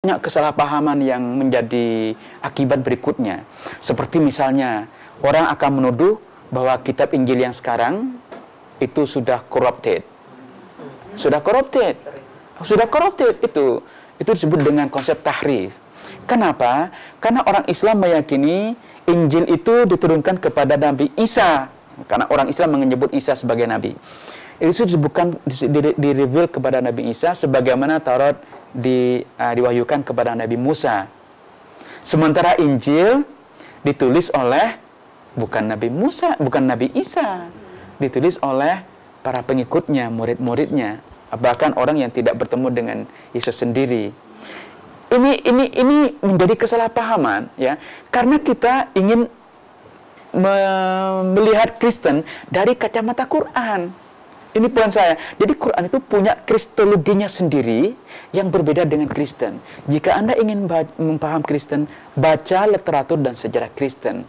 Banyak kesalahpahaman yang menjadi akibat berikutnya. Seperti misalnya, orang akan menuduh bahwa kitab Injil yang sekarang itu sudah corrupted. Sudah corrupted. Sudah corrupted itu. Itu disebut dengan konsep tahrif. Kenapa? Karena orang Islam meyakini Injil itu diturunkan kepada Nabi Isa. Karena orang Islam menyebut Isa sebagai nabi. Itu disebutkan di-reveal kepada Nabi Isa sebagaimana Taurat diwahyukan kepada Nabi Musa. Sementara Injil ditulis oleh bukan Nabi Musa, bukan Nabi Isa. Ditulis oleh para pengikutnya, murid-muridnya, bahkan orang yang tidak bertemu dengan Yesus sendiri. Ini menjadi kesalahpahaman, ya. Karena kita ingin melihat Kristen dari kacamata Quran. Ini poin saya. Jadi Quran itu punya kristologinya sendiri yang berbeda dengan Kristen. Jika Anda ingin memaham Kristen, baca literatur dan sejarah Kristen.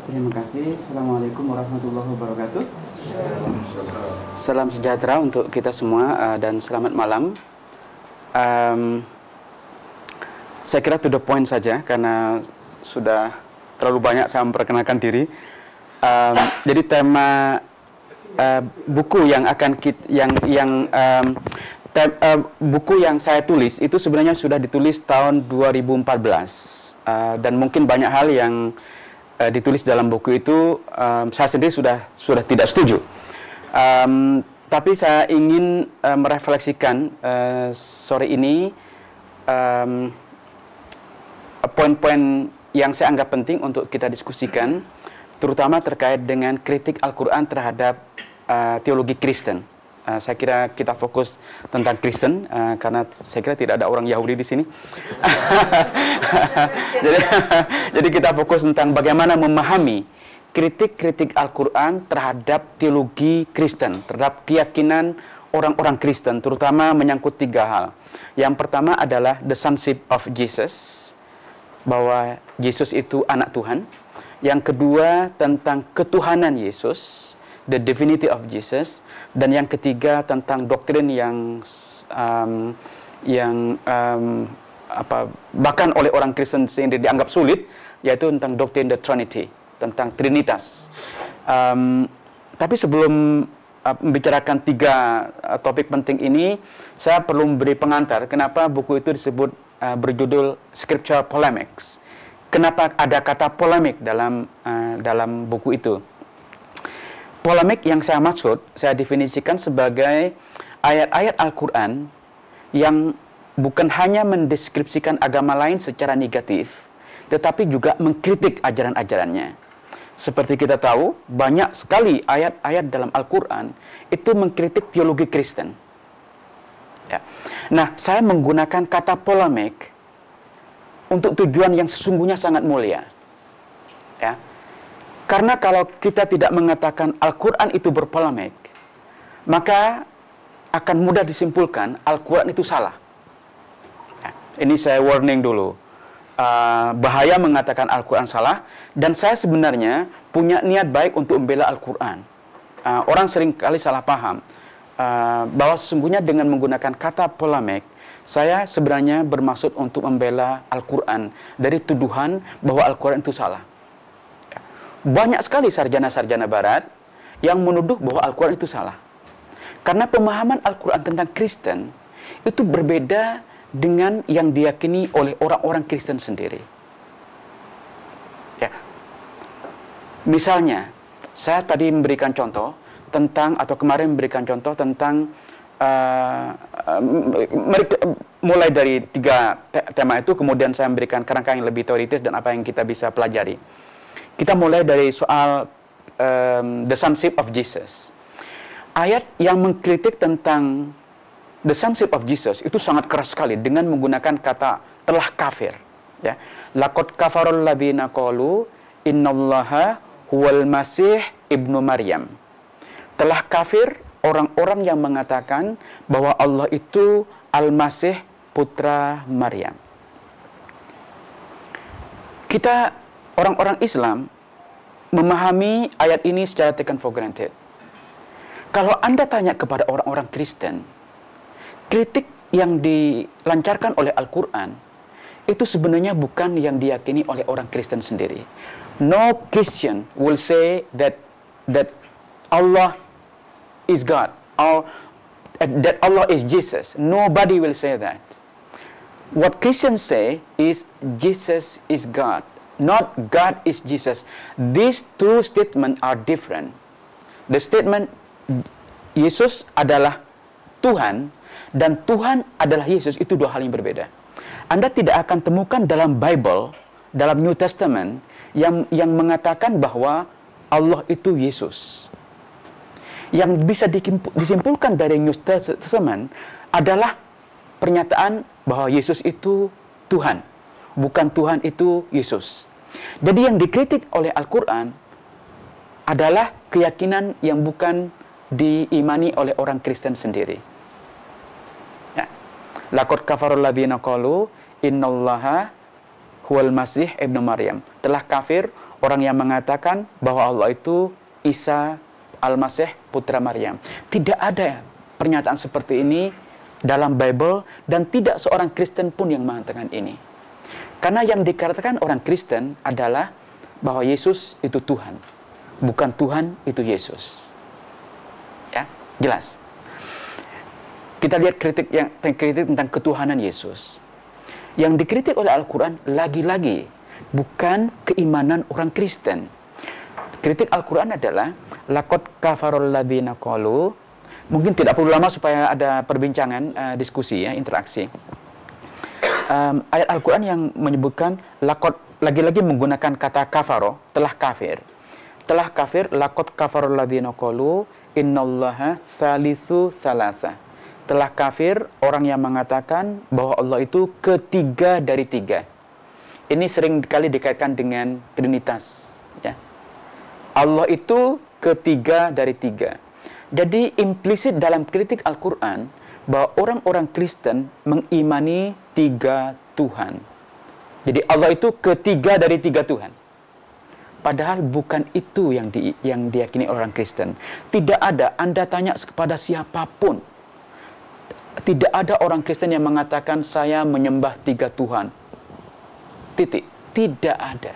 Terima kasih. Assalamualaikum warahmatullahi wabarakatuh. Salam sejahtera untuk kita semua dan selamat malam. Saya kira to the point saja karena sudah terlalu banyak saya memperkenalkan diri. Jadi tema buku yang akan buku yang saya tulis itu sebenarnya sudah ditulis tahun 2014 dan mungkin banyak hal yang ditulis dalam buku itu saya sendiri sudah tidak setuju. Tapi saya ingin merefleksikan sore ini poin-poin yang saya anggap penting untuk kita diskusikan, terutama terkait dengan kritik Al-Quran terhadap teologi Kristen. Saya kira kita fokus tentang Kristen, karena saya kira tidak ada orang Yahudi di sini. jadi kita fokus tentang bagaimana memahami kritik-kritik Al-Quran terhadap teologi Kristen, terhadap keyakinan orang-orang Kristen, terutama menyangkut tiga hal. Yang pertama adalah the sonship of Jesus, bahwa Yesus itu anak Tuhan. Yang kedua tentang ketuhanan Yesus, the divinity of Jesus. Dan yang ketiga tentang doktrin yang bahkan oleh orang Kristen sendiri dianggap sulit, yaitu tentang doktrin the Trinity, tentang Trinitas. Tapi sebelum membicarakan tiga topik penting ini, saya perlu memberi pengantar kenapa buku itu disebut berjudul Scriptural Polemics. Kenapa ada kata polemik dalam buku itu? Polemik yang saya maksud, saya definisikan sebagai ayat-ayat Al-Quran yang bukan hanya mendeskripsikan agama lain secara negatif, tetapi juga mengkritik ajaran-ajarannya. Seperti kita tahu, banyak sekali ayat-ayat dalam Al-Quran itu mengkritik teologi Kristen. Ya. Nah, saya menggunakan kata polemik untuk tujuan yang sesungguhnya sangat mulia. Ya. Karena kalau kita tidak mengatakan Al-Quran itu berpolemik, maka akan mudah disimpulkan Al-Quran itu salah. Ya. Ini saya warning dulu. Bahaya mengatakan Al-Quran salah, dan saya sebenarnya punya niat baik untuk membela Al-Quran. Orang sering kali salah paham bahwa sesungguhnya dengan menggunakan kata polemik, saya sebenarnya bermaksud untuk membela Al-Quran dari tuduhan bahwa Al-Quran itu salah. Banyak sekali sarjana-sarjana barat yang menuduh bahwa Al-Quran itu salah. Karena pemahaman Al-Quran tentang Kristen itu berbeda dengan yang diyakini oleh orang-orang Kristen sendiri. Ya. Misalnya, saya tadi memberikan contoh tentang, atau kemarin memberikan contoh tentang mulai dari tiga tema itu, kemudian saya memberikan kerangka yang lebih teoritis dan apa yang kita bisa pelajari. Kita mulai dari soal the sonship of Jesus. Ayat yang mengkritik tentang the sonship of Jesus itu sangat keras sekali dengan menggunakan kata telah kafir. Ya, laqad kafarul ladzina qalu innallaha huwal masih ibnu Maryam. Telah kafir orang-orang yang mengatakan bahwa Allah itu Al-Masih putra Maryam. Kita orang-orang Islam memahami ayat ini secara taken for granted. Kalau Anda tanya kepada orang-orang Kristen, kritik yang dilancarkan oleh Al-Quran, itu sebenarnya bukan yang diyakini oleh orang Kristen sendiri. No Christian will say that Allah is God, or that Allah is Jesus. Nobody will say that. What Christians say is Jesus is God, not God is Jesus. These two statements are different. The statement Yesus adalah Tuhan dan Tuhan adalah Yesus itu dua hal yang berbeda. Anda tidak akan temukan dalam Bible, dalam New Testament yang mengatakan bahwa Allah itu Yesus. Yang bisa disimpulkan dari New Testament adalah pernyataan bahwa Yesus itu Tuhan, bukan Tuhan itu Yesus. Jadi yang dikritik oleh Al-Quran adalah keyakinan yang bukan diimani oleh orang Kristen sendiri. Ya. Laqad kafarul ladzina qalu innallaha huwal masih ibnu Maryam. Telah kafir orang yang mengatakan bahwa Allah itu Isa al-Masih putra Maryam. Tidak ada pernyataan seperti ini dalam Bible dan tidak seorang Kristen pun yang mengatakan ini. Karena yang dikatakan orang Kristen adalah bahwa Yesus itu Tuhan, bukan Tuhan itu Yesus. Ya, jelas. Kita lihat kritik tentang ketuhanan Yesus. Yang dikritik oleh Al-Quran lagi-lagi bukan keimanan orang Kristen. Kritik Al-Quran adalah laqad kafarul ladzina qalu. Mungkin tidak perlu lama supaya ada perbincangan, diskusi ya, interaksi. Ayat Al-Quran yang menyebutkan laqad, lagi-lagi menggunakan kata kafaro, telah kafir. Telah kafir, laqad kafarul ladzina qalu innallaha salisu salasa. Telah kafir orang yang mengatakan bahwa Allah itu ketiga dari tiga. Ini sering kali dikaitkan dengan Trinitas. Ya. Allah itu ketiga dari tiga. Jadi implisit dalam kritik Al-Quran bahwa orang-orang Kristen mengimani tiga Tuhan. Jadi Allah itu ketiga dari tiga Tuhan. Padahal bukan itu yang diyakini orang Kristen. Tidak ada, Anda tanya kepada siapapun, tidak ada orang Kristen yang mengatakan saya menyembah tiga Tuhan. Titik. Tidak ada.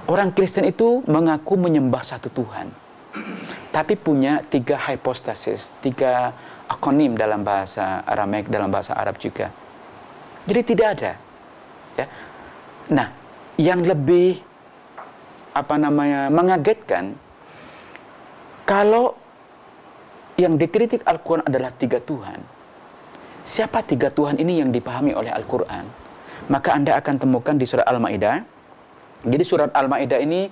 Orang Kristen itu mengaku menyembah satu Tuhan, tapi punya tiga hypostasis, tiga akronim dalam bahasa Aramaik, dalam bahasa Arab juga. Jadi tidak ada. Ya. Nah, yang lebih mengagetkan, kalau yang dikritik Al-Quran adalah tiga Tuhan. Siapa tiga Tuhan ini yang dipahami oleh Al-Quran? Maka Anda akan temukan di surat Al-Ma'idah. Jadi surat Al-Ma'idah ini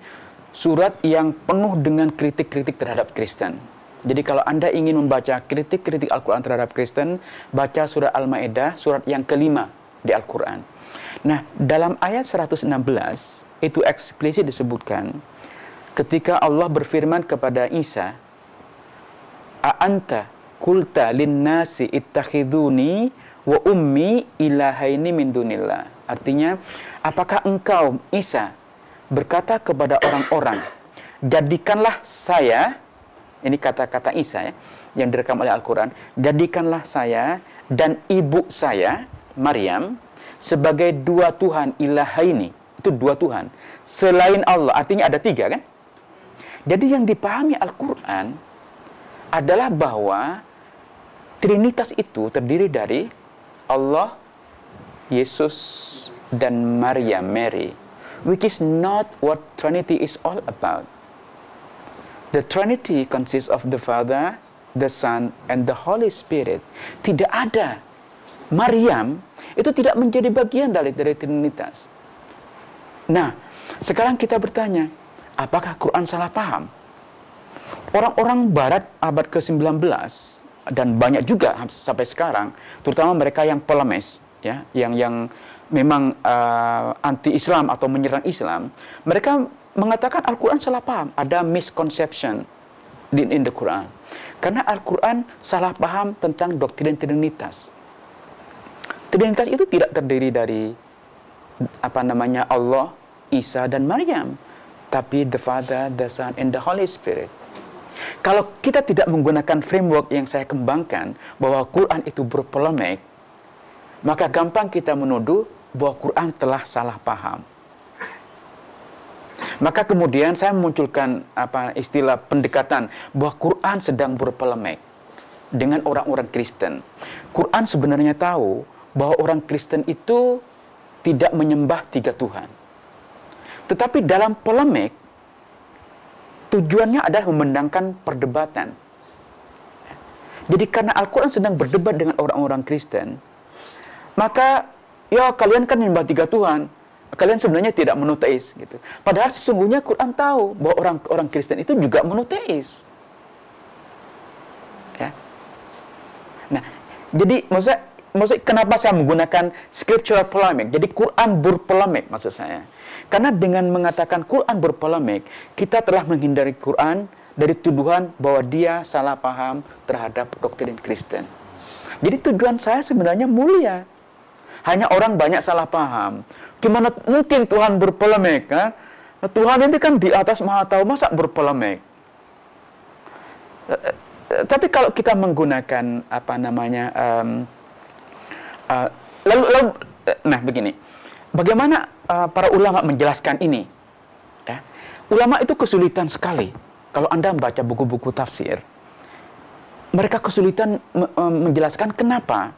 surat yang penuh dengan kritik-kritik terhadap Kristen. Jadi kalau Anda ingin membaca kritik-kritik Al-Quran terhadap Kristen, baca surat Al-Ma'idah, surat yang kelima di Al-Quran. Nah, dalam ayat 116, itu eksplisit disebutkan, ketika Allah berfirman kepada Isa, "A'anta qulta lin-nasi ittakhiduni wa ummi ilahaini min dunillah." Artinya, apakah engkau, Isa, berkata kepada orang-orang, jadikanlah saya, ini kata-kata Isa ya, yang direkam oleh Al-Quran, jadikanlah saya dan ibu saya, Maryam, sebagai dua Tuhan ilahaini. Itu dua Tuhan. Selain Allah, artinya ada tiga kan? Jadi yang dipahami Al-Quran adalah bahwa Trinitas itu terdiri dari Allah, Yesus, dan Maryam, Mary. Which is not what Trinity is all about. The Trinity consists of the Father, the Son, and the Holy Spirit. Tidak ada. Maryam itu tidak menjadi bagian dari Trinitas. Nah, sekarang kita bertanya, apakah Quran salah paham? Orang-orang Barat abad ke-19 dan banyak juga sampai sekarang, terutama mereka yang polemis, ya, yang memang anti-Islam atau menyerang Islam, mereka mengatakan Al-Quran salah paham, ada misconception in the Quran. Karena Al-Quran salah paham tentang doktrin Trinitas. Trinitas itu tidak terdiri dari Allah, Isa, dan Maryam. tapi the Father, the Son, and the Holy Spirit. Kalau kita tidak menggunakan framework yang saya kembangkan, bahwa Quran itu berpolemik, maka gampang kita menuduh bahwa Quran telah salah paham. Maka kemudian saya memunculkan istilah pendekatan bahwa Quran sedang berpolemik dengan orang-orang Kristen. Quran sebenarnya tahu bahwa orang Kristen itu tidak menyembah 3 Tuhan. Tetapi dalam polemik, tujuannya adalah memenangkan perdebatan. Jadi karena Al-Quran sedang berdebat dengan orang-orang Kristen, maka ya kalian kan menyembah 3 Tuhan, kalian sebenarnya tidak monoteis gitu. Padahal sesungguhnya Quran tahu bahwa orang Kristen itu juga monoteis. Ya. Nah, jadi maksud kenapa saya menggunakan scriptural polemic? Jadi Quran berpolemik maksud saya. Karena dengan mengatakan Quran berpolemik, kita telah menghindari Quran dari tuduhan bahwa dia salah paham terhadap doktrin Kristen. Jadi tujuan saya sebenarnya mulia. Hanya orang banyak salah paham. Gimana mungkin Tuhan berpolemik? Kan? Tuhan ini kan di atas maha tahu, masa berpolemik? Tapi kalau kita menggunakan nah begini, bagaimana para ulama menjelaskan ini? Ya. Ulama itu kesulitan sekali. Kalau Anda membaca buku-buku tafsir, mereka kesulitan menjelaskan kenapa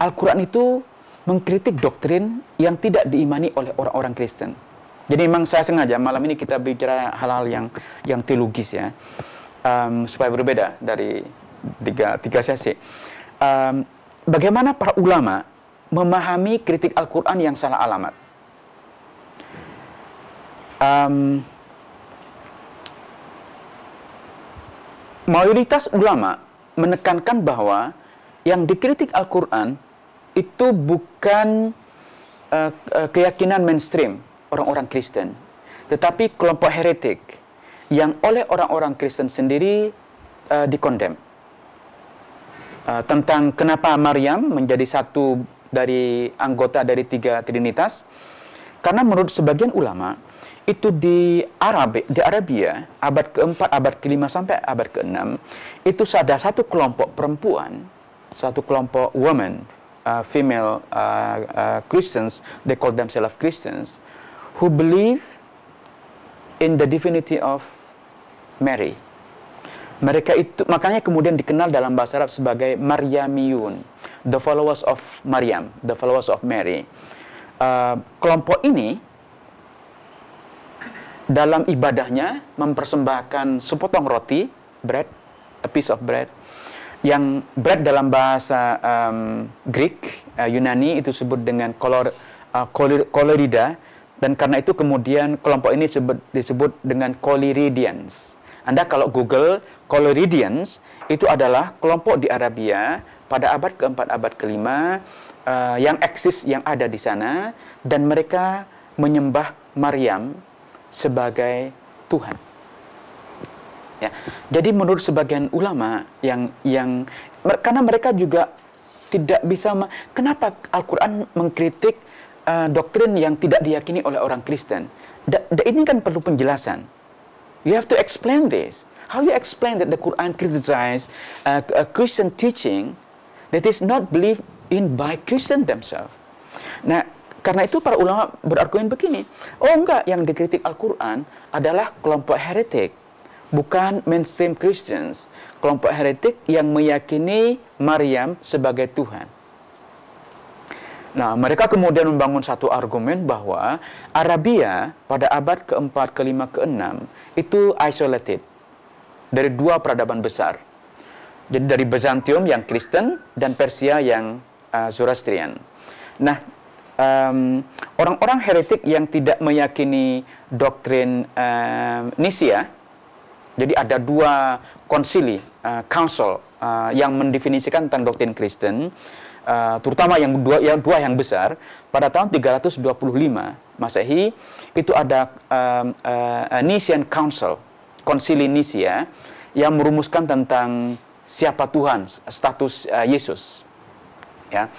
Al-Quran itu mengkritik doktrin yang tidak diimani oleh orang-orang Kristen. Jadi memang saya sengaja malam ini kita bicara hal-hal yang teologis ya, supaya berbeda dari tiga sesi. Bagaimana para ulama memahami kritik Al-Quran yang salah alamat? Mayoritas ulama menekankan bahwa yang dikritik Al-Quran itu bukan keyakinan mainstream orang-orang Kristen, tetapi kelompok heretik yang oleh orang-orang Kristen sendiri dikondem. Tentang kenapa Maryam menjadi satu dari anggota dari 3 Trinitas, karena menurut sebagian ulama itu di Arabia abad ke-4, abad ke-5 sampai abad ke-6 itu ada satu kelompok perempuan, satu kelompok women, female Christians, they call themselves Christians, who believe in the divinity of Mary. Mereka itu makanya kemudian dikenal dalam bahasa Arab sebagai Maryamiyun, the followers of Maryam, the followers of Mary. Kelompok ini dalam ibadahnya mempersembahkan sepotong roti, bread, a piece of bread, yang bread dalam bahasa Greek, Yunani itu disebut dengan kolorida, dan karena itu kemudian kelompok ini disebut dengan Koliridians. Anda kalau Google Koliridians, itu adalah kelompok di Arabia pada abad ke-4, abad ke-5 yang eksis, yang ada di sana, dan mereka menyembah Maryam sebagai Tuhan. Ya. Jadi menurut sebagian ulama karena mereka juga tidak bisa kenapa Al-Quran mengkritik doktrin yang tidak diyakini oleh orang Kristen? Ini kan perlu penjelasan. You have to explain this. How you explain that the Quran criticizes a Christian teaching that is not believed in by Christian themselves? Nah, karena itu para ulama berargumen begini, oh enggak, yang dikritik Al-Quran adalah kelompok heretik, bukan mainstream Christians. Kelompok heretik yang meyakini Maryam sebagai Tuhan. Nah, mereka kemudian membangun satu argumen bahwa Arabia pada abad ke-4, ke-5, ke-6 itu isolated dari 2 peradaban besar. Jadi dari Byzantium yang Kristen dan Persia yang Zoroastrian. Nah, orang-orang heretik yang tidak meyakini doktrin Nicea, jadi ada 2 konsili, council yang mendefinisikan tentang doktrin Kristen, terutama yang dua yang besar pada tahun 325 Masehi itu ada Nicene Council, konsili Nicea yang merumuskan tentang siapa Tuhan, status Yesus. Ya,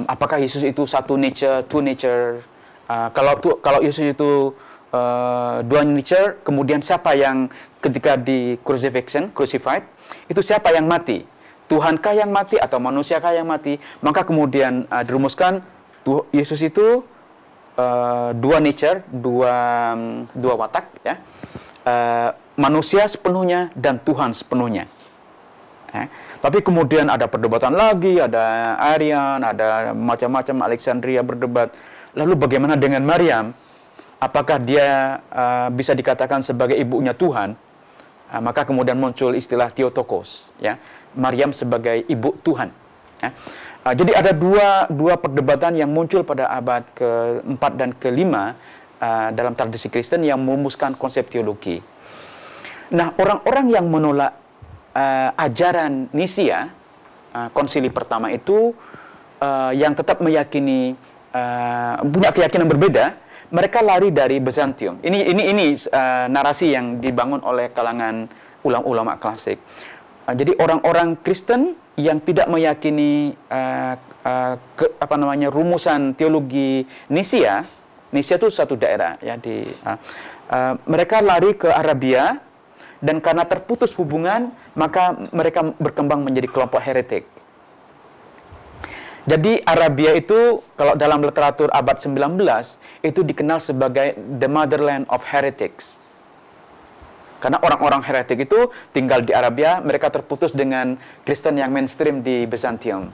apakah Yesus itu satu nature, two nature? Kalau Yesus itu dua nature, kemudian siapa yang ketika di crucified, itu siapa yang mati? Tuhankah yang mati atau manusiakah yang mati? Maka kemudian dirumuskan Yesus itu dua nature, dua watak, ya, manusia sepenuhnya dan Tuhan sepenuhnya. Tapi kemudian ada perdebatan lagi, ada Arian, ada macam-macam, Alexandria berdebat. Lalu bagaimana dengan Maryam? Apakah dia bisa dikatakan sebagai ibunya Tuhan? Maka kemudian muncul istilah Theotokos, ya, Maryam sebagai ibu Tuhan. Ya. Jadi ada dua perdebatan yang muncul pada abad ke-4 dan ke-5 dalam tradisi Kristen yang merumuskan konsep teologi. Nah, orang-orang yang menolak ajaran Nisia, konsili pertama itu, yang tetap meyakini punya keyakinan berbeda, mereka lari dari Bizantium. Ini narasi yang dibangun oleh kalangan ulama klasik. Jadi orang-orang Kristen yang tidak meyakini rumusan teologi Nisia itu satu daerah, ya, mereka lari ke Arabia, dan karena terputus hubungan maka mereka berkembang menjadi kelompok heretik. Jadi Arabia itu kalau dalam literatur abad 19 itu dikenal sebagai the motherland of heretics. Karena orang-orang heretik itu tinggal di Arabia, mereka terputus dengan Kristen yang mainstream di Bizantium.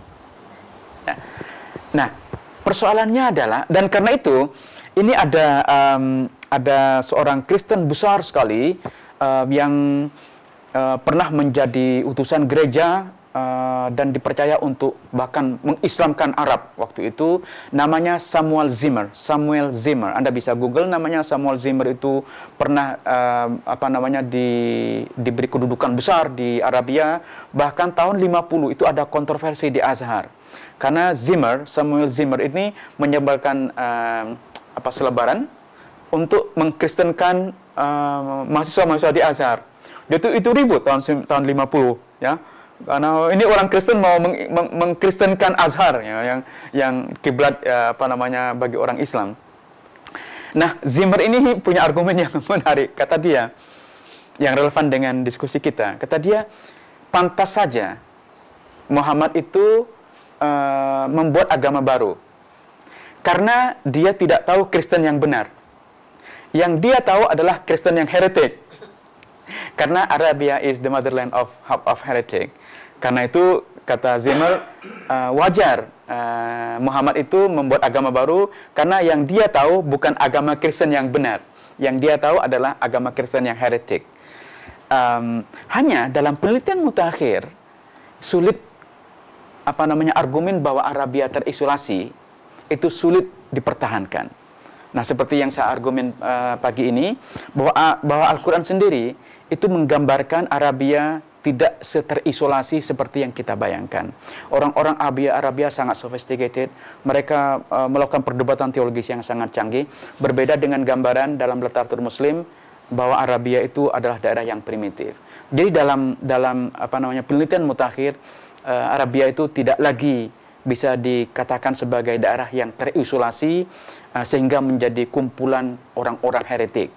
Nah, persoalannya adalah, dan karena itu ini ada seorang Kristen besar sekali yang pernah menjadi utusan gereja dan dipercaya untuk bahkan mengislamkan Arab waktu itu, namanya Samuel Zimmer. Anda bisa Google namanya Samuel Zimmer, itu pernah diberi kedudukan besar di Arabia. Bahkan tahun 50 itu ada kontroversi di Azhar. Karena Samuel Zimmer ini menyebarkan selebaran untuk mengkristenkan mahasiswa-mahasiswa di Azhar. Itu ribut tahun 50, ya. Karena ini orang Kristen mau mengkristenkan Azhar, ya, yang kiblat bagi orang Islam. Nah, Zimmer ini punya argumen yang menarik. Kata dia, yang relevan dengan diskusi kita. Kata dia, pantas saja Muhammad itu membuat agama baru, karena dia tidak tahu Kristen yang benar. Yang dia tahu adalah Kristen yang heretik. Karena Arabia is the motherland of heretic. Karena itu, kata Zimmer, wajar Muhammad itu membuat agama baru, karena yang dia tahu bukan agama Kristen yang benar. Yang dia tahu adalah agama Kristen yang heretik. Hanya dalam penelitian mutakhir, sulit argumen bahwa Arabia terisolasi itu sulit dipertahankan. Nah, seperti yang saya argumen pagi ini, bahwa Al-Quran sendiri itu menggambarkan Arabia tidak terisolasi seperti yang kita bayangkan. Orang-orang Arabia sangat sophisticated, mereka melakukan perdebatan teologis yang sangat canggih, berbeda dengan gambaran dalam literatur Muslim bahwa Arabia itu adalah daerah yang primitif. Jadi dalam penelitian mutakhir, Arabia itu tidak lagi bisa dikatakan sebagai daerah yang terisolasi sehingga menjadi kumpulan orang-orang heretik.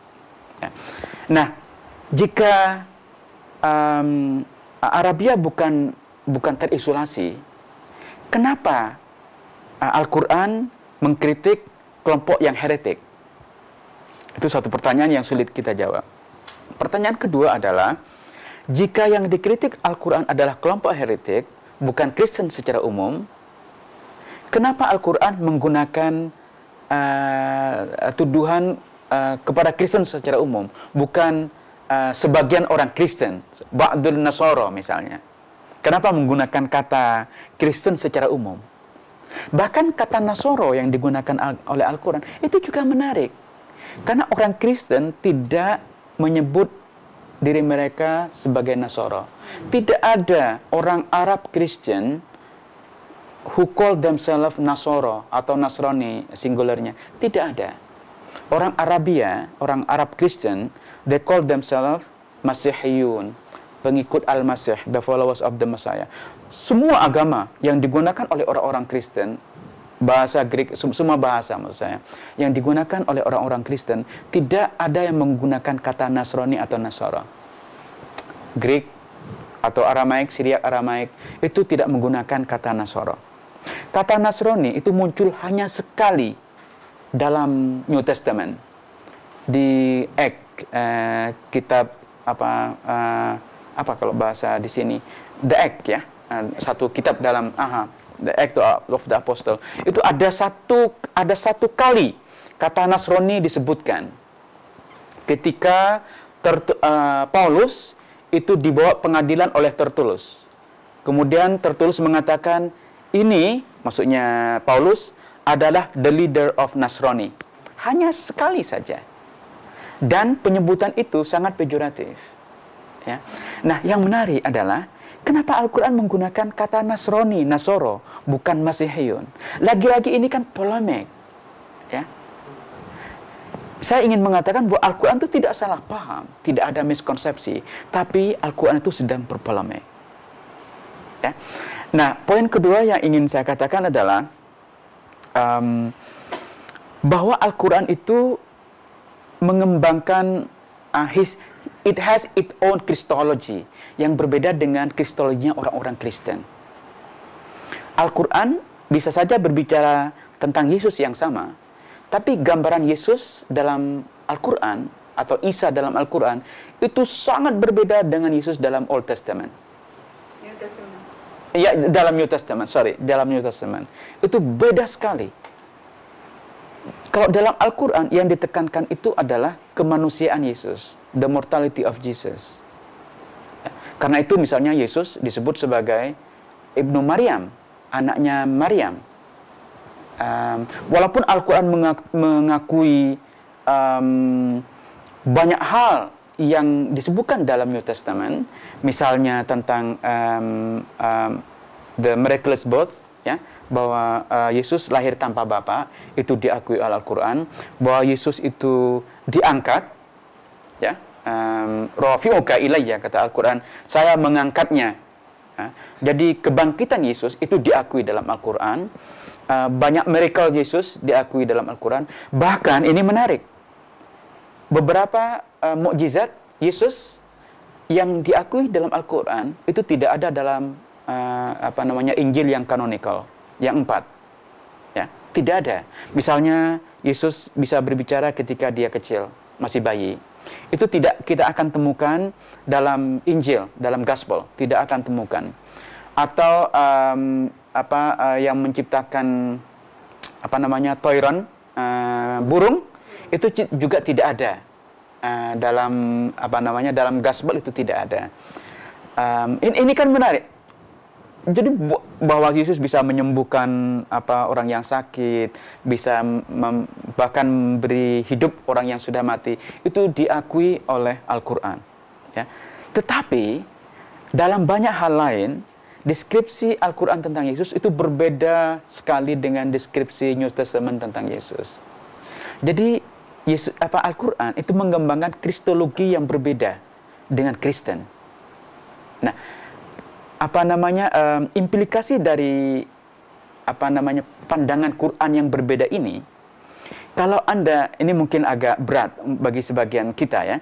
Nah, jika Arabia bukan terisolasi, kenapa Al-Quran mengkritik kelompok yang heretik? Itu satu pertanyaan yang sulit kita jawab. Pertanyaan kedua adalah, jika yang dikritik Al-Quran adalah kelompok heretik, bukan Kristen secara umum, kenapa Al-Quran menggunakan tuduhan kepada Kristen secara umum, bukan sebagian orang Kristen, Ba'dul Nasara misalnya? Kenapa menggunakan kata Kristen secara umum? Bahkan kata Nasara yang digunakan oleh Al-Quran itu juga menarik. Karena orang Kristen tidak menyebut diri mereka sebagai Nasara. Tidak ada orang Arab Kristen who call themselves Nasara atau Nasrani singularnya. Tidak ada. Orang Arabia, orang Arab Kristen, they call themselves Masihiyun, pengikut Al-Masih, the followers of the Messiah. Semua agama yang digunakan oleh orang-orang Kristen bahasa Greek, semua bahasa maksud saya, yang digunakan oleh orang-orang Kristen, tidak ada yang menggunakan kata Nasrani atau Nasara. Greek atau Aramaik, Syriak Aramaik, itu tidak menggunakan kata Nasara. Kata Nasrani itu muncul hanya sekali dalam New Testament. Di kitab apa kalau bahasa di sini, The Act ya, satu kitab dalam The Act of the Apostle, itu ada satu kali kata Nasrani disebutkan ketika Paulus itu dibawa pengadilan oleh Tertulus. Kemudian Tertulus mengatakan ini, maksudnya Paulus adalah the leader of Nasrani. Hanya sekali saja. Dan penyebutan itu sangat pejoratif. Ya. Nah, yang menarik adalah kenapa Al-Quran menggunakan kata Nasrani, Nasoro, bukan Masihiyun. Lagi-lagi ini kan polemik. Ya. Saya ingin mengatakan bahwa Al-Quran itu tidak salah paham, tidak ada miskonsepsi, tapi Al-Quran itu sedang berpolemik. Ya. Nah, poin kedua yang ingin saya katakan adalah bahwa Al-Quran itu mengembangkan it has its own Christology yang berbeda dengan kristologinya orang-orang Kristen. Al-Quran bisa saja berbicara tentang Yesus yang sama, tapi gambaran Yesus dalam Al-Quran atau Isa dalam Al-Quran itu sangat berbeda dengan Yesus dalam Old Testament. New Testament. Ya, dalam New Testament, dalam New Testament. Itu beda sekali. Kalau dalam Al-Quran yang ditekankan itu adalah kemanusiaan Yesus, the mortality of Jesus. Karena itu misalnya Yesus disebut sebagai Ibnu Maryam, anaknya Maryam. Walaupun Al-Quran mengakui banyak hal yang disebutkan dalam New Testament, misalnya tentang the miraculous birth, ya, bahwa Yesus lahir tanpa bapa, itu diakui oleh Al-Quran, bahwa Yesus itu diangkat, ya, rafi'uka ilayya, kata Al-Quran, saya mengangkatnya. Jadi kebangkitan Yesus itu diakui dalam Al-Quran. Banyak miracle Yesus diakui dalam Al-Quran. Bahkan ini menarik, beberapa mukjizat Yesus yang diakui dalam Al-Quran itu tidak ada dalam Injil yang kanonikal, yang 4. Ya, tidak ada. Misalnya Yesus bisa berbicara ketika dia kecil, masih bayi. Itu tidak kita akan temukan dalam Injil, dalam Gospel, tidak akan temukan. Atau yang menciptakan toiron, burung, itu juga tidak ada. Dalam Gospel itu tidak ada. Ini kan menarik. Jadi bahwa Yesus bisa menyembuhkan orang yang sakit, bisa bahkan memberi hidup orang yang sudah mati, itu diakui oleh Al-Quran. Ya. Tetapi dalam banyak hal lain, deskripsi Al-Quran tentang Yesus itu berbeda sekali dengan deskripsi New Testament tentang Yesus. Jadi Al-Quran itu mengembangkan kristologi yang berbeda dengan Kristen. Nah, implikasi dari pandangan Quran yang berbeda ini, kalau Anda, ini mungkin agak berat bagi sebagian kita ya,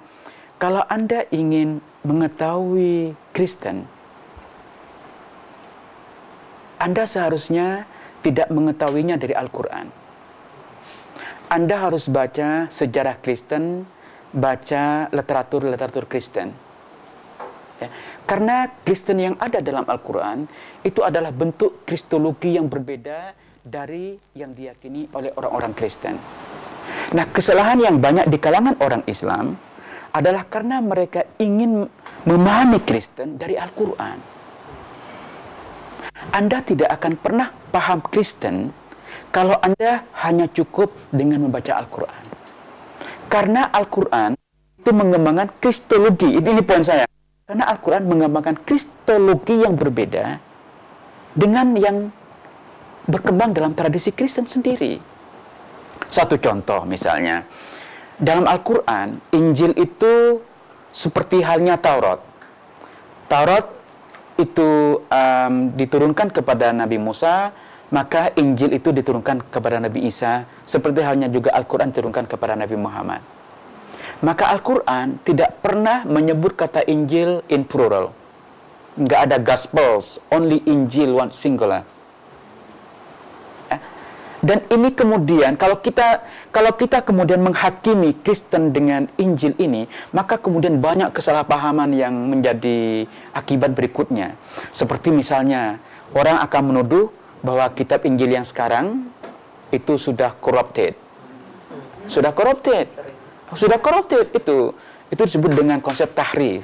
kalau Anda ingin mengetahui Kristen, Anda seharusnya tidak mengetahuinya dari Al-Quran. Anda harus baca sejarah Kristen, baca literatur Kristen. Ya. Karena Kristen yang ada dalam Al-Quran itu adalah bentuk kristologi yang berbeda dari yang diyakini oleh orang-orang Kristen. Nah, kesalahan yang banyak di kalangan orang Islam adalah karena mereka ingin memahami Kristen dari Al-Quran. Anda tidak akan pernah paham Kristen kalau Anda hanya cukup dengan membaca Al-Quran. Karena Al-Quran itu mengembangkan kristologi. Ini poin saya. Karena Al-Quran mengembangkan kristologi yang berbeda dengan yang berkembang dalam tradisi Kristen sendiri. Satu contoh misalnya, dalam Al-Quran, Injil itu seperti halnya Taurat. Taurat itu diturunkan kepada Nabi Musa, maka Injil itu diturunkan kepada Nabi Isa, seperti halnya juga Al-Quran diturunkan kepada Nabi Muhammad. Maka Al-Quran tidak pernah menyebut kata Injil in plural. Nggak ada Gospels, only Injil, one singular. Dan ini kemudian kalau kita kemudian menghakimi Kristen dengan Injil ini, maka kemudian banyak kesalahpahaman yang menjadi akibat berikutnya. Seperti misalnya orang akan menuduh bahwa kitab Injil yang sekarang itu sudah corrupted. Sudah corrupted itu disebut dengan konsep tahrif.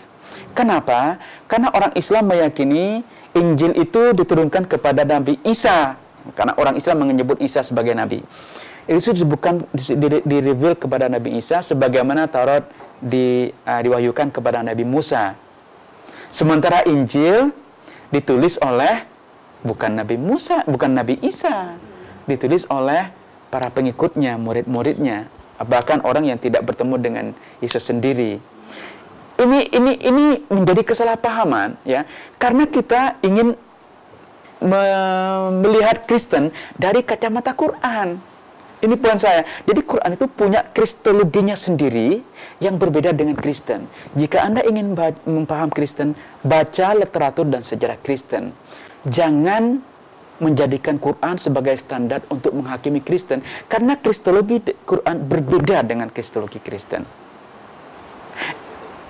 Kenapa? Karena orang Islam meyakini Injil itu diturunkan kepada Nabi Isa. Karena orang Islam menyebut Isa sebagai Nabi. Itu bukan di-reveal kepada Nabi Isa sebagaimana Taurat diwahyukan kepada Nabi Musa. Sementara Injil ditulis oleh bukan Nabi Musa, bukan Nabi Isa. Ditulis oleh para pengikutnya, murid-muridnya, bahkan orang yang tidak bertemu dengan Yesus sendiri. Ini menjadi kesalahpahaman, ya, karena kita ingin melihat Kristen dari kacamata Quran. Ini poin saya. Jadi Quran itu punya kristologinya sendiri yang berbeda dengan Kristen. Jika Anda ingin memaham Kristen, baca literatur dan sejarah Kristen. Jangan menjadikan Quran sebagai standar untuk menghakimi Kristen, karena kristologi Quran berbeda dengan kristologi Kristen.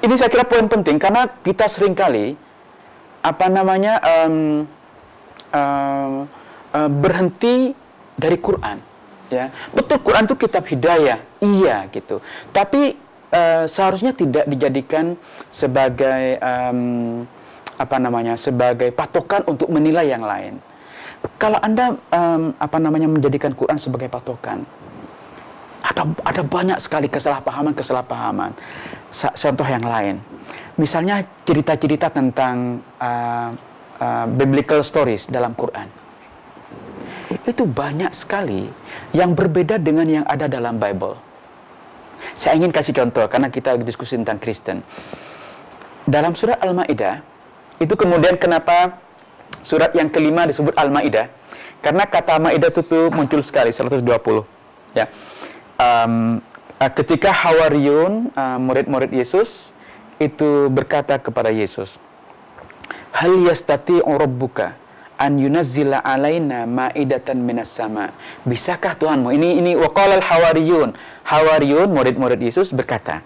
Ini saya kira poin penting, karena kita seringkali berhenti dari Quran, ya. Betul, Quran itu kitab hidayah, iya gitu. Tapi seharusnya tidak dijadikan sebagai sebagai patokan untuk menilai yang lain. Kalau Anda menjadikan Quran sebagai patokan, ada banyak sekali kesalahpahaman. Contoh yang lain, misalnya cerita-cerita tentang biblical stories dalam Quran. Itu banyak sekali yang berbeda dengan yang ada dalam Bible. Saya ingin kasih contoh karena kita diskusi tentang Kristen. Dalam surat Al-Maidah, itu kemudian kenapa surat yang kelima disebut Al-Maidah? Karena kata Maidah itu muncul sekali 120. Ya. Ketika Hawariyun, murid-murid Yesus itu berkata kepada Yesus, hal yastati'u rabbuka an yunazzila alaina ma'idatan minas sama. Bisakah Tuhanmu? Ini waqala al-hawariyun. Hawariyun, murid-murid Yesus berkata,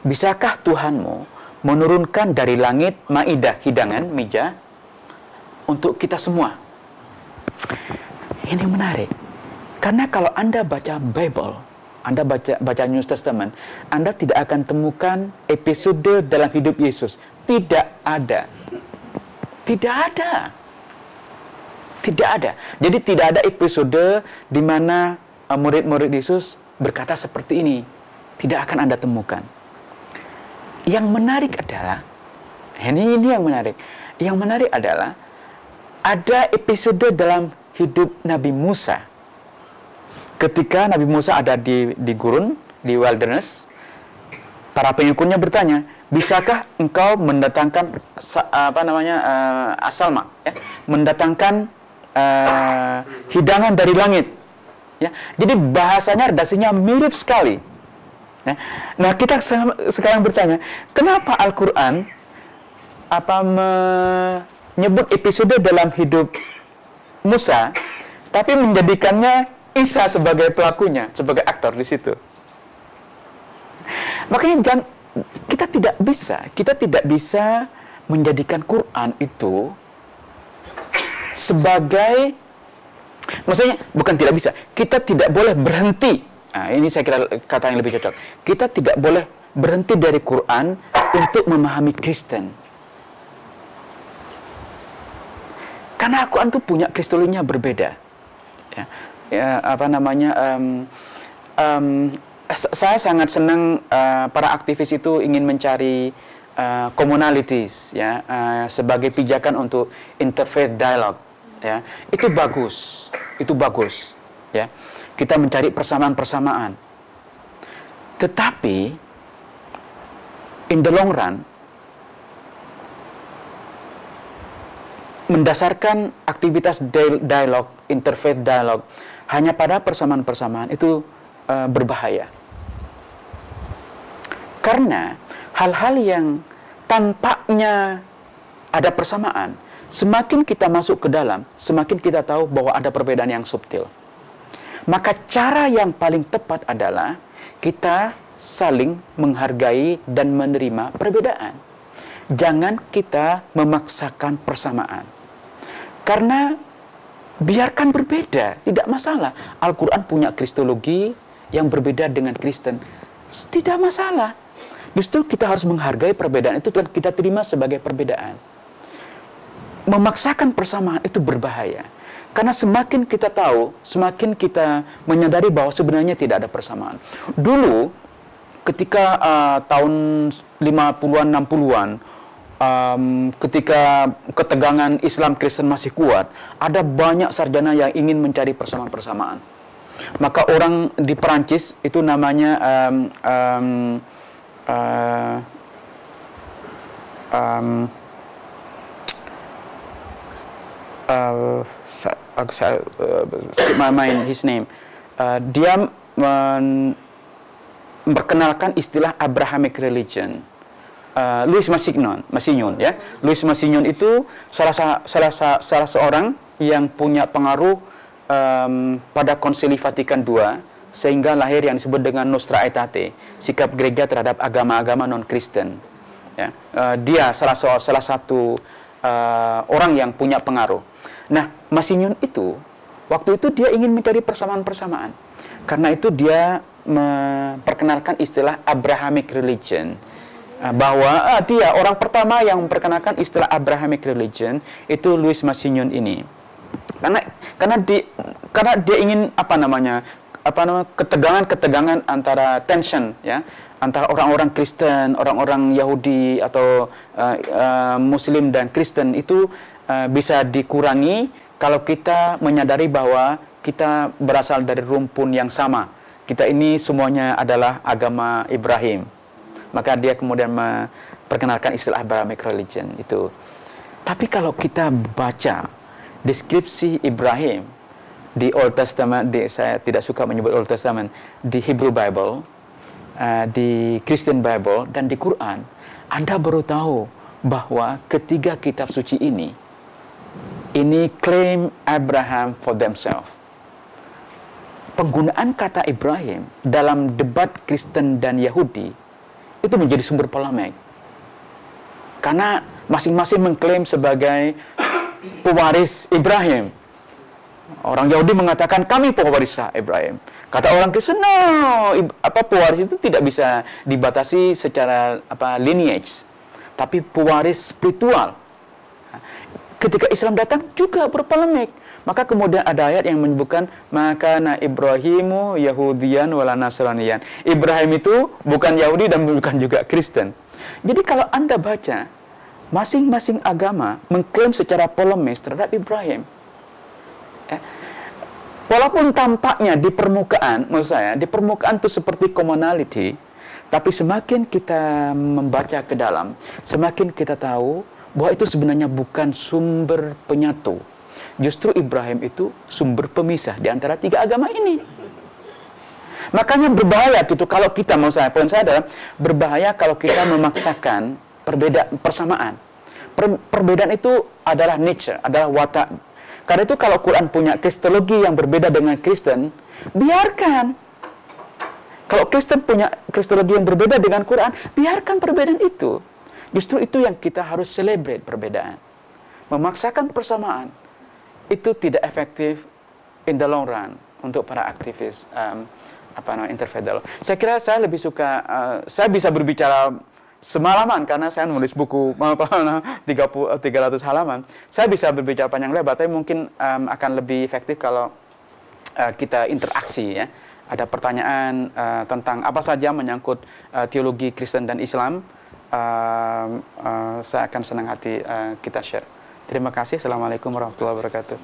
bisakah Tuhanmu menurunkan dari langit maidah, hidangan, meja untuk kita semua? Ini menarik. Karena kalau Anda baca Bible, Anda baca New Testament, Anda tidak akan temukan episode dalam hidup Yesus. Tidak ada. Jadi tidak ada episode di mana murid-murid Yesus berkata seperti ini. Tidak akan Anda temukan. Yang menarik adalah, ini yang menarik. Yang menarik adalah ada episode dalam hidup Nabi Musa. Ketika Nabi Musa ada di gurun, di wilderness, para pengikutnya bertanya, bisakah engkau mendatangkan asalma, ya? Mendatangkan hidangan dari langit, ya? Jadi bahasanya, redaksinya mirip sekali, ya? Nah, kita sekarang bertanya, kenapa Al-Quran menyebut episode dalam hidup Musa, tapi menjadikannya Isa sebagai pelakunya, sebagai aktor di situ? Makanya kita tidak bisa menjadikan Quran itu sebagai, maksudnya bukan tidak bisa, kita tidak boleh berhenti. Nah, ini saya kira kata yang lebih cocok. Kita tidak boleh berhenti dari Quran untuk memahami Kristen. Karena Al-Quran itu punya kristologinya berbeda. Saya sangat senang para aktivis itu ingin mencari commonalities, ya, sebagai pijakan untuk interfaith dialogue, ya. Itu bagus, ya. Kita mencari persamaan-persamaan. Tetapi in the long run, mendasarkan aktivitas dialog, interfaith dialog hanya pada persamaan-persamaan itu berbahaya. Karena hal-hal yang tampaknya ada persamaan, semakin kita masuk ke dalam, semakin kita tahu bahwa ada perbedaan yang subtil. Maka cara yang paling tepat adalah kita saling menghargai dan menerima perbedaan. Jangan kita memaksakan persamaan. Karena biarkan berbeda, tidak masalah. Al-Quran punya kristologi yang berbeda dengan Kristen. Tidak masalah. Justru kita harus menghargai perbedaan itu dan kita terima sebagai perbedaan. Memaksakan persamaan itu berbahaya. Karena semakin kita tahu, semakin kita menyadari bahwa sebenarnya tidak ada persamaan. Dulu, ketika tahun 50-an, 60-an, ketika ketegangan Islam Kristen masih kuat, ada banyak sarjana yang ingin mencari persamaan-persamaan. Maka orang di Perancis itu namanya skip my mind his name. Dia memperkenalkan istilah Abrahamic religion. Louis Massignon, ya. Louis Massignon itu salah seorang yang punya pengaruh pada Konsili Vatikan II, sehingga lahir yang disebut dengan Nostra Aetate, sikap gereja terhadap agama-agama non-Kristen. Ya. Dia salah satu orang yang punya pengaruh. Nah, Massignon itu, waktu itu dia ingin mencari persamaan-persamaan. Karena itu dia memperkenalkan istilah Abrahamic religion. Bahwa dia orang pertama yang memperkenalkan istilah Abrahamic religion itu Louis Massignon ini. Karena dia ingin ketegangan antara tension, ya, antara orang-orang Kristen, orang-orang Yahudi atau Muslim dan Kristen itu bisa dikurangi kalau kita menyadari bahwa kita berasal dari rumpun yang sama. Kita ini semuanya adalah agama Ibrahim. Maka dia kemudian memperkenalkan istilah Abrahamic religion itu. Tapi kalau kita baca deskripsi Ibrahim di Old Testament, saya tidak suka menyebut Old Testament, di Hebrew Bible, di Christian Bible, dan di Quran, Anda baru tahu bahwa ketiga kitab suci ini claim Abraham for themselves. Penggunaan kata Ibrahim dalam debat Kristen dan Yahudi itu menjadi sumber polemik. Karena masing-masing mengklaim sebagai pewaris Ibrahim. Orang Yahudi mengatakan kami pewaris Ibrahim. Kata orang Kristen, no, pewaris itu tidak bisa dibatasi secara lineage, tapi pewaris spiritual. Ketika Islam datang juga berpolemik. Maka kemudian ada ayat yang menyebutkan maka Ibrahimu Yahudian wala Nasraniyan. Ibrahim itu bukan Yahudi dan bukan juga Kristen. Jadi kalau Anda baca, masing-masing agama mengklaim secara polemis terhadap Ibrahim. Walaupun tampaknya di permukaan, maksud saya, di permukaan itu seperti commonality, tapi semakin kita membaca ke dalam, semakin kita tahu bahwa itu sebenarnya bukan sumber penyatu. Justru Ibrahim itu sumber pemisah di antara tiga agama ini. Makanya berbahaya gitu kalau kita, poin saya adalah berbahaya kalau kita memaksakan persamaan. Perbedaan itu adalah nature, adalah watak. Karena itu kalau Quran punya kristologi yang berbeda dengan Kristen, biarkan. Kalau Kristen punya kristologi yang berbeda dengan Quran, biarkan perbedaan itu. Justru itu yang kita harus celebrate perbedaan. Memaksakan persamaan itu tidak efektif in the long run untuk para aktivis interfaith dialogue. Saya kira saya lebih suka, saya bisa berbicara semalaman karena saya nulis buku 300 halaman. Saya bisa berbicara panjang lebar, tapi mungkin akan lebih efektif kalau kita interaksi, ya. Ada pertanyaan tentang apa saja menyangkut teologi Kristen dan Islam. Saya akan senang hati kita share. Terima kasih. Assalamualaikum warahmatullahi wabarakatuh.